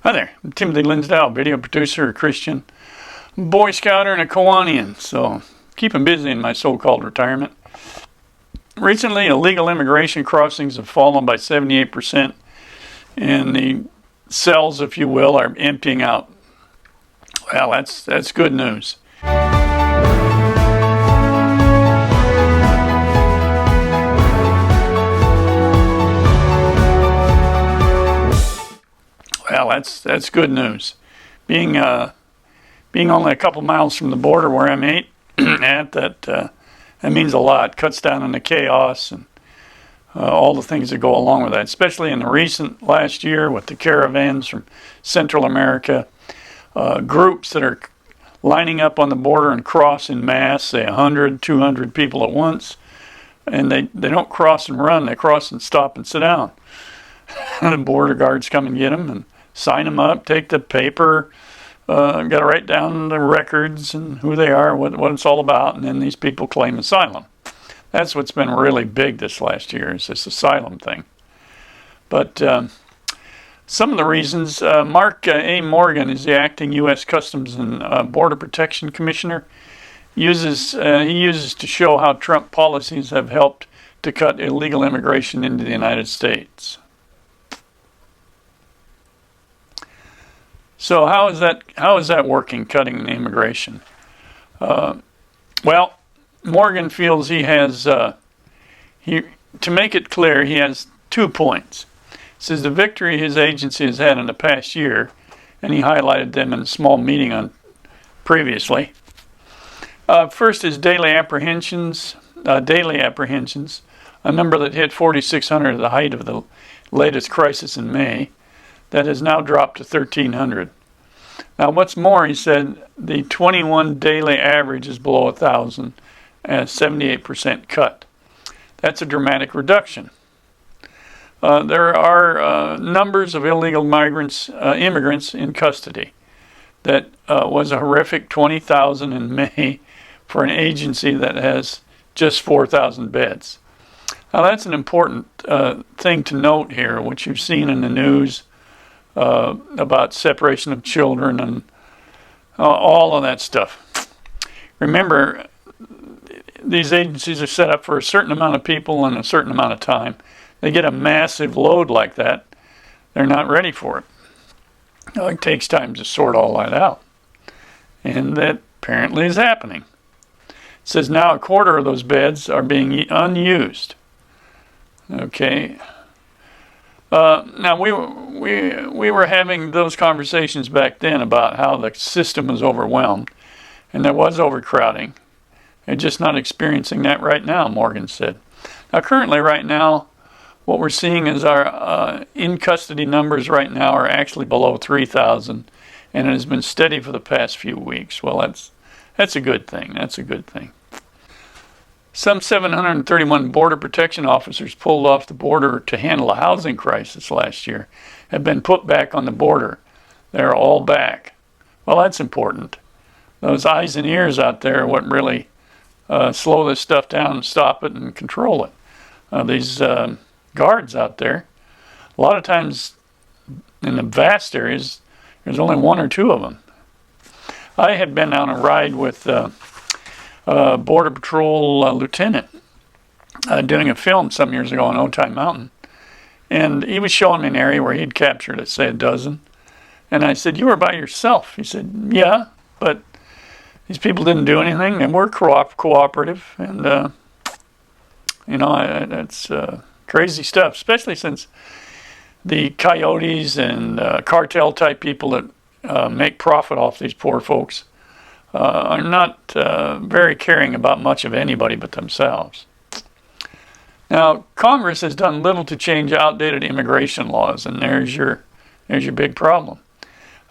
Hi there, I'm Timothy Linsdau, video producer, a Christian, Boy Scouter, and a Kiwanian, so keeping busy in my so-called retirement. Recently, illegal immigration crossings have fallen by 78%, and the cells, if you will, are emptying out. Well, that's good news. Well, that's good news. Being only a couple miles from the border where I'm at, that means a lot. Cuts down on the chaos and all the things that go along with that, especially in the recent last year with the caravans from Central America, groups that are lining up on the border and cross in mass, say 100, 200 people at once, and they don't cross and run, they cross and stop and sit down. And the border guards come and get them and sign them up, take the paper, got to write down the records and who they are, what it's all about, and then these people claim asylum. That's what's been really big this last year, is this asylum thing. But some of the reasons, Mark A. Morgan is the acting U.S. Customs and Border Protection Commissioner. He uses to show how Trump policies have helped to cut illegal immigration into the United States. So how is that working, cutting the immigration? Well, Morgan feels he has, to make it clear, he has 2 points. He says the victory his agency has had in the past year, and he highlighted them in a small meeting previously. First is daily apprehensions, a number that hit 4,600 at the height of the latest crisis in May. That has now dropped to 1,300. Now, what's more, he said the 21 daily average is below 1,000, at 78% cut. That's a dramatic reduction. There are numbers of illegal immigrants in custody. That was a horrific 20,000 in May for an agency that has just 4,000 beds. Now, that's an important thing to note here, which you've seen in the news. About separation of children and all of that stuff. Remember, these agencies are set up for a certain amount of people in a certain amount of time. They get a massive load like that, they're not ready for it. It takes time to sort all that out. And that apparently is happening. It says now a quarter of those beds are being unused. Okay. Now, we were having those conversations back then about how the system was overwhelmed, and there was overcrowding. They're just not experiencing that right now, Morgan said. Now, currently, right now, what we're seeing is our in-custody numbers right now are actually below 3,000, and it has been steady for the past few weeks. Well, that's a good thing. That's a good thing. Some 731 border protection officers pulled off the border to handle a housing crisis last year have been put back on the border. They're all back. Well, that's important. Those eyes and ears out there are what really slow this stuff down and stop it and control it. These guards out there, a lot of times in the vast areas, there's only 1 or 2 of them. I had been on a ride with Border Patrol lieutenant doing a film some years ago on Otay Mountain. And he was showing me an area where he'd captured, let's say, a dozen. And I said, "You were by yourself?" He said, "Yeah, but these people didn't do anything. They were cooperative. And, that's crazy stuff, especially since the coyotes and cartel-type people that make profit off these poor folks are not very caring about much of anybody but themselves." Now, Congress has done little to change outdated immigration laws, and there's your big problem.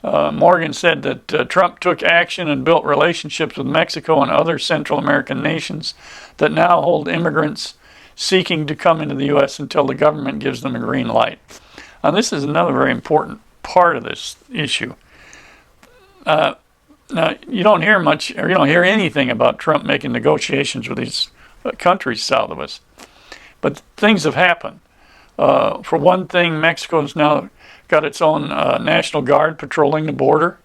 Morgan said that Trump took action and built relationships with Mexico and other Central American nations that now hold immigrants seeking to come into the U.S. until the government gives them a green light. Now, this is another very important part of this issue. Now, you don't hear much, or you don't hear anything about Trump making negotiations with these countries south of us. But things have happened. For one thing, Mexico's now got its own National Guard patrolling the border,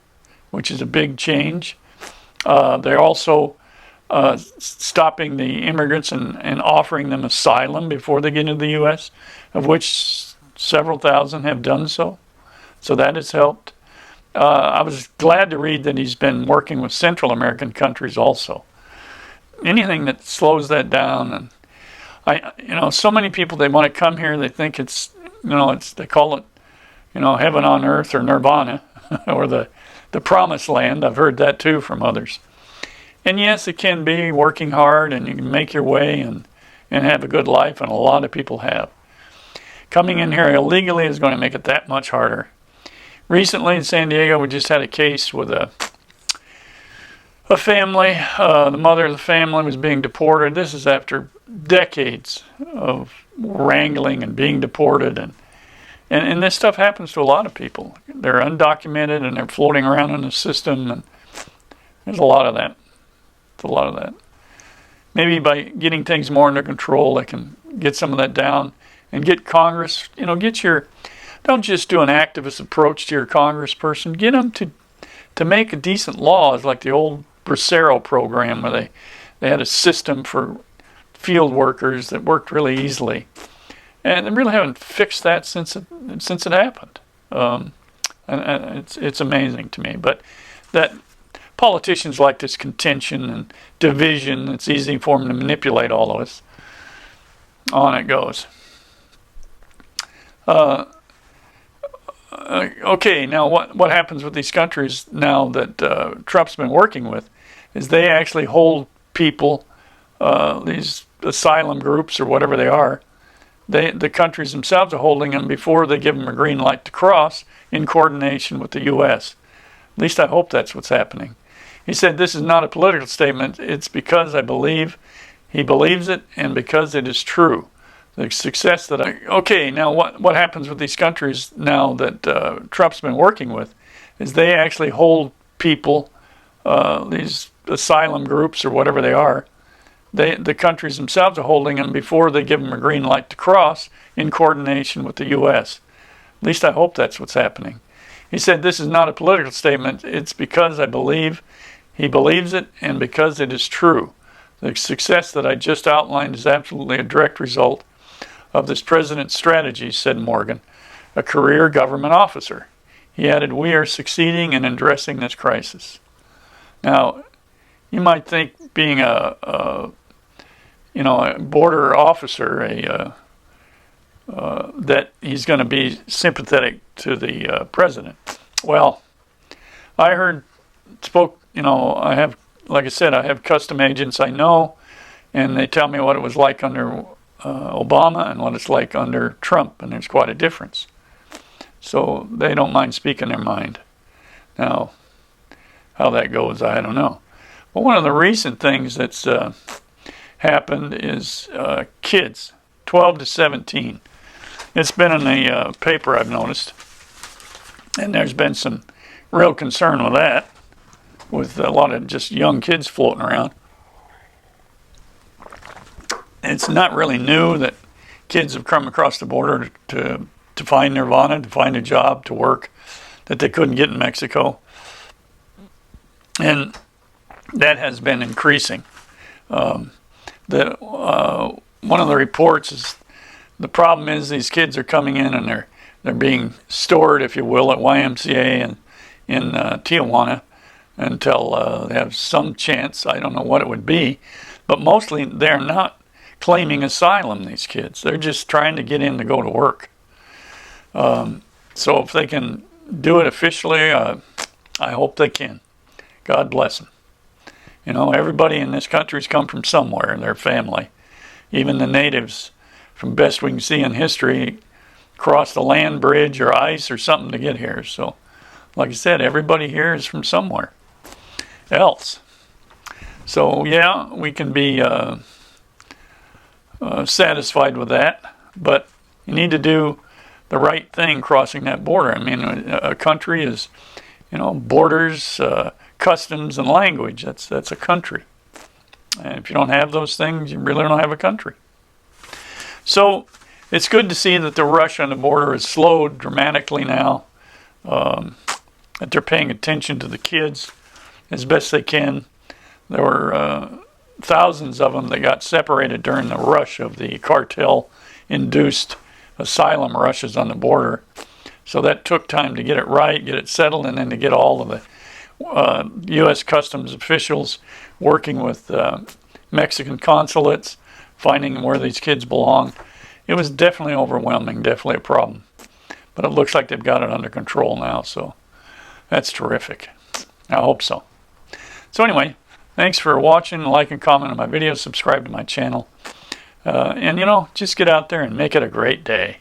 which is a big change. They're also stopping the immigrants and offering them asylum before they get into the U.S., of which several thousand have done so. So that has helped. I was glad to read that he's been working with Central American countries also. Anything that slows that down, and so many people, they want to come here, they think it's, they call it, heaven on earth or nirvana or the promised land. I've heard that too from others. And yes, it can be working hard and you can make your way and have a good life, and a lot of people have. Coming in here illegally is going to make it that much harder. Recently in San Diego, we just had a case with a family. The mother of the family was being deported. This is after decades of wrangling and being deported. And this stuff happens to a lot of people. They're undocumented and they're floating around in the system. And there's a lot of that. It's a lot of that. Maybe by getting things more under control, they can get some of that down and get Congress, don't just do an activist approach to your congressperson. Get them to make a decent laws like the old Bracero program, where they had a system for field workers that worked really easily. And they really haven't fixed that since it happened. And it's amazing to me. But that politicians like this contention and division, it's easy for them to manipulate all of us. On it goes. Okay, now what happens with these countries now that Trump's been working with is they actually hold people, these asylum groups or whatever they are, the countries themselves are holding them before they give them a green light to cross in coordination with the U.S. At least I hope that's what's happening. He said, this is not a political statement. It's because I believe he believes it and because it is true. The success that okay, now what happens with these countries now that Trump's been working with is they actually hold people, these asylum groups or whatever they are, the countries themselves are holding them before they give them a green light to cross in coordination with the U.S. At least I hope that's what's happening. He said, this is not a political statement. It's because I believe he believes it and because it is true. The success that I just outlined is absolutely a direct result of this president's strategy, said Morgan, a career government officer. He added, we are succeeding in addressing this crisis. Now, you might think being a border officer, that he's going to be sympathetic to the president. Well, I have, like I said, I have custom agents I know, and they tell me what it was like under Obama and what it's like under Trump, and there's quite a difference. So they don't mind speaking their mind. Now, how that goes, I don't know. But one of the recent things that's happened is kids, 12 to 17. It's been in the paper, I've noticed, and there's been some real concern with that, with a lot of just young kids floating around. It's not really new that kids have come across the border to find nirvana, to find a job, to work that they couldn't get in Mexico. And that has been increasing. One of the reports is the problem is these kids are coming in and they're being stored, if you will, at YMCA in Tijuana until they have some chance. I don't know what it would be, but mostly they're not claiming asylum, these kids. They're just trying to get in to go to work. So if they can do it officially, I hope they can. God bless them. Everybody in this country's come from somewhere, their family. Even the natives, from best we can see in history, crossed a land bridge or ice or something to get here. So, like I said, everybody here is from somewhere else. So, yeah, we can be satisfied with that, but you need to do the right thing crossing that border. I mean, a country is, borders, customs, and language. That's a country. And if you don't have those things, you really don't have a country. So it's good to see that the rush on the border is slowed dramatically now, that they're paying attention to the kids as best they can. There were thousands of them that got separated during the rush of the cartel-induced asylum rushes on the border. So that took time to get it right, get it settled, and then to get all of the U.S. Customs officials working with Mexican consulates, finding where these kids belong. It was definitely overwhelming, definitely a problem. But it looks like they've got it under control now, so that's terrific. I hope so. So anyway, thanks for watching, like and comment on my videos, subscribe to my channel. And just get out there and make it a great day.